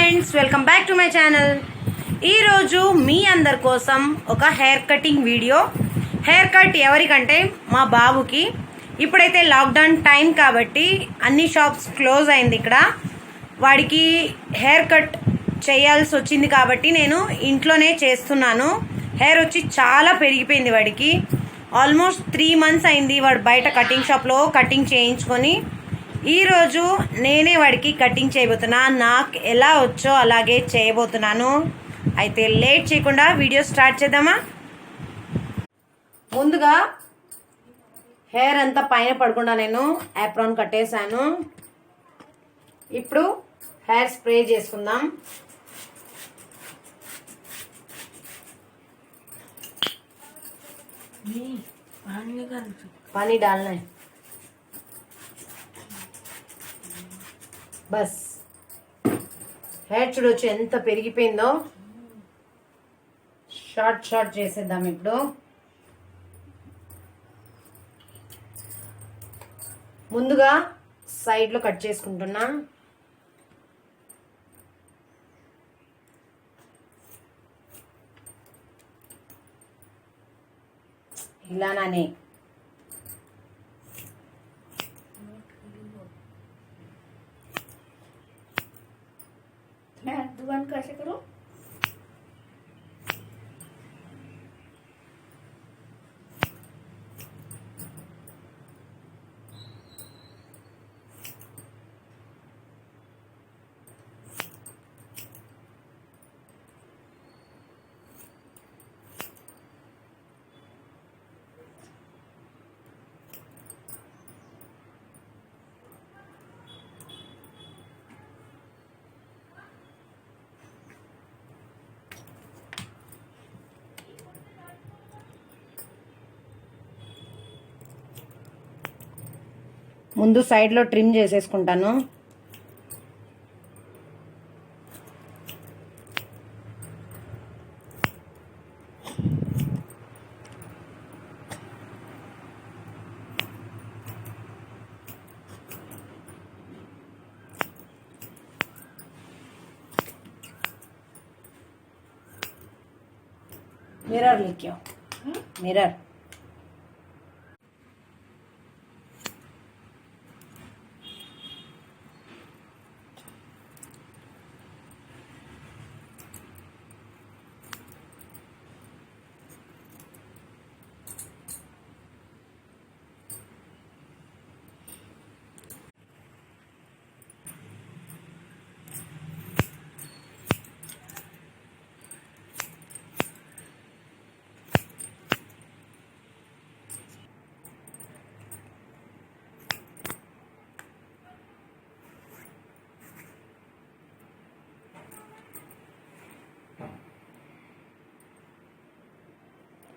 Friends, welcome back to my channel. ఈరోజు మీ అందరి కోసం ఒక hair cutting video. Hair cut ఎవరికంటే మా బాబుకి. ఇప్పుడైతే లాక్డౌన్ టైం కాబట్టి అన్ని షాప్స్ క్లోజ్ అయింది. ఇక్కడ వాడికి హెయిర్ కట్ చేయాల్సి వచ్చింది కాబట్టి నేను ఇంట్లోనే చేస్తున్నాను. హెయిర్ వచ్చి చాలా పెరిగిపోయింది వాడికి. ఆల్మోస్ట్ 3 months అయింది వాడు బయట కటింగ్ షాప్లో కటింగ్ చేయించుకొని. ఈరోజు నేనే వాడికి కటింగ్ చేయబోతున్నా. నాకు ఎలా వచ్చో అలాగే చేయబోతున్నాను. అయితే లేట్ చేయకుండా వీడియో స్టార్ట్ చేద్దామా. ముందుగా హెయిర్ అంతా పైన పడకుండా నేను యాప్రాన్ కట్టేశాను. ఇప్పుడు హెయిర్ స్ప్రే చేసుకుందాం. पानी डालना है బస్. హెయిర్ చూడొచ్చు ఎంత పెరిగిపోయిందో. షార్ట్ చేసేద్దాం. ఇప్పుడు ముందుగా సైడ్ లో కట్ చేసుకుంటున్నా. ఇలానే दुकान कैसे करो? ముందు సైడ్ లో ట్రిమ్ చేసేసుకుంటాను. मिरर लेके आओ. मिरर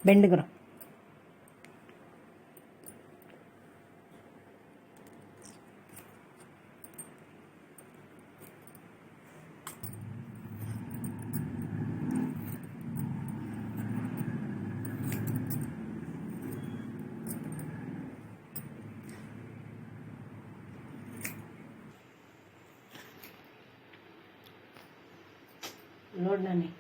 बेंड करो. लोड नहीं.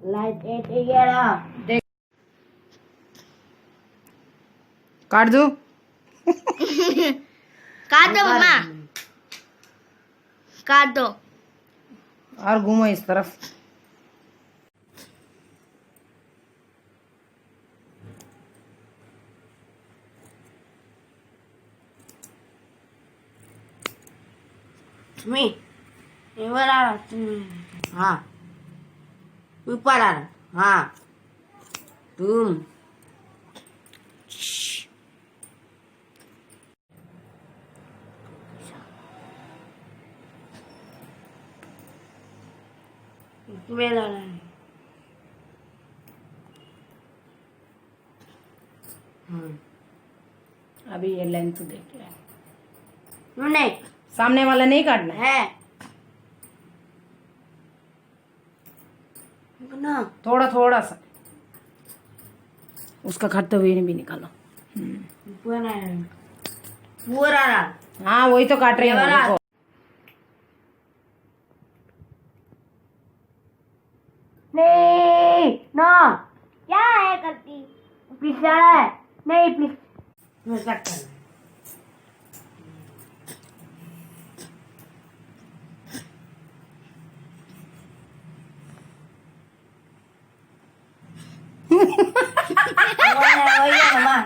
लाइट देख काट दो। काट दो मम्मा, काट दो। और घूमो इस तरफ। मी ऊपर आ रहा। हाँ ऊपर आ रहा। हाँ तुम तुम्हें ला रहा है। अभी ये लेंथ देख ले। नहीं सामने वाला नहीं काटना है। है ना, थोड़ा थोड़ा सा उसका खाते हुए भी निकालो। पूरा पूरा हाँ वही तो काट रही हूँ। ये वाला। देखो। नहीं ना, क्या है करती पीछे आ रहा है। नहीं पीछे मैं कट करना है। वही है मम्मा।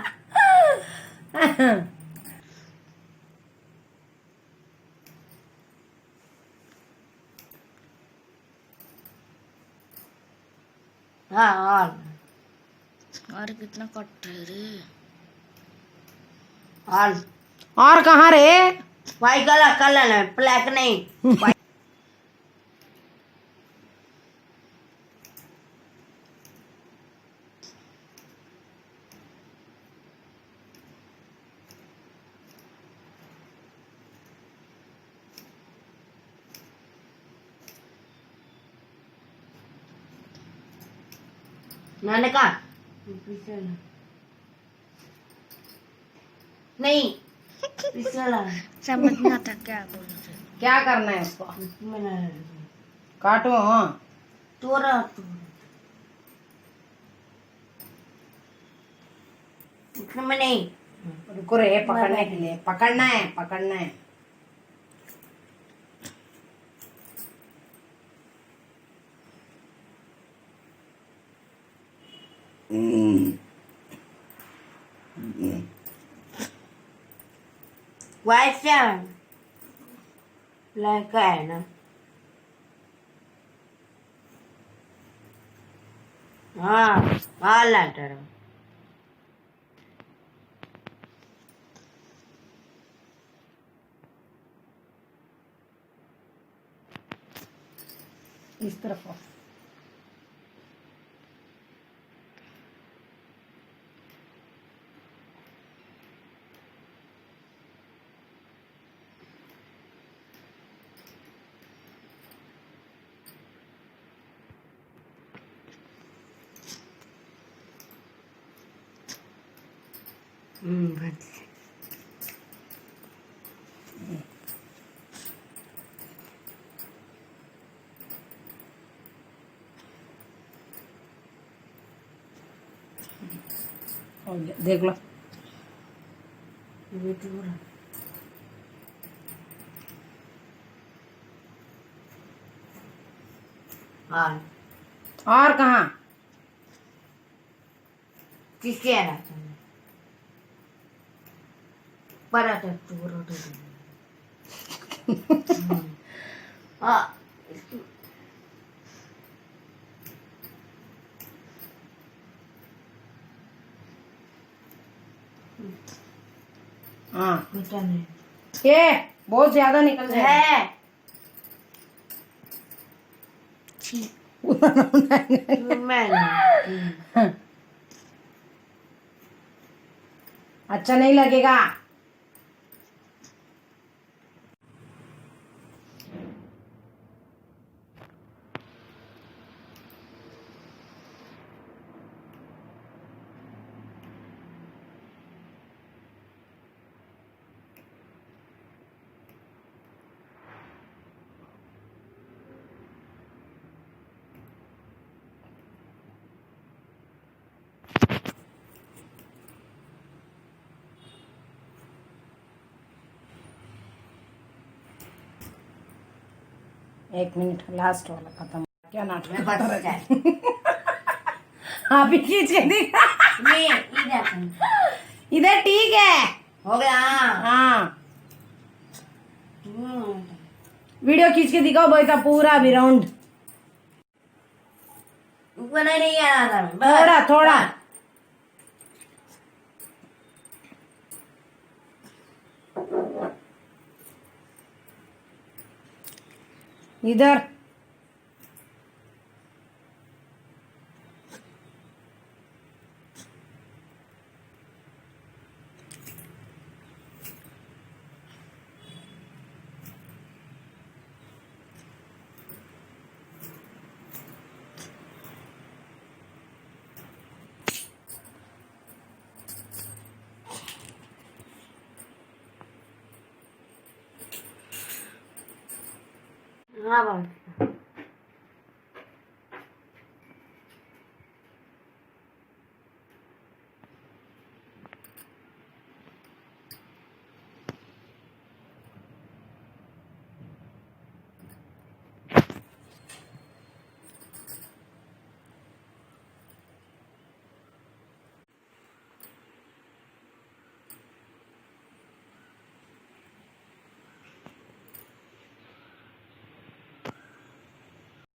हाँ और कितना कट है रे। और कहाँ रे? वाइट कलर कलर है, ब्लैक नहीं। मैंने कहा नहीं समझ में आता क्या बोल रहे। क्या करना है उसको? मैंने काटो। हाँ तोरा में नहीं। रुको रे, पकड़ने के लिए पकड़ना है, पकड़ना है। वाइट से ब्लैक का है ना। हाँ लाइटर इस तरफ आओ। देख लो। हाँ और कहाँ? किसके आ रहा पर हाँ हाँ नहीं ये बहुत ज्यादा निकल रहा है। है। मैंने अच्छा नहीं लगेगा। एक मिनट लास्ट वाला खत्म क्या नाटक मैं फंस गया। आप ही खींच के दिखा ये इधर इधर ठीक है हो गया। हाँ वीडियो खींच के दिखाओ भाई का पूरा अभी राउंड ऊपर नहीं आ रहा था थोड़ा थोड़ा इधर हाँ बाबा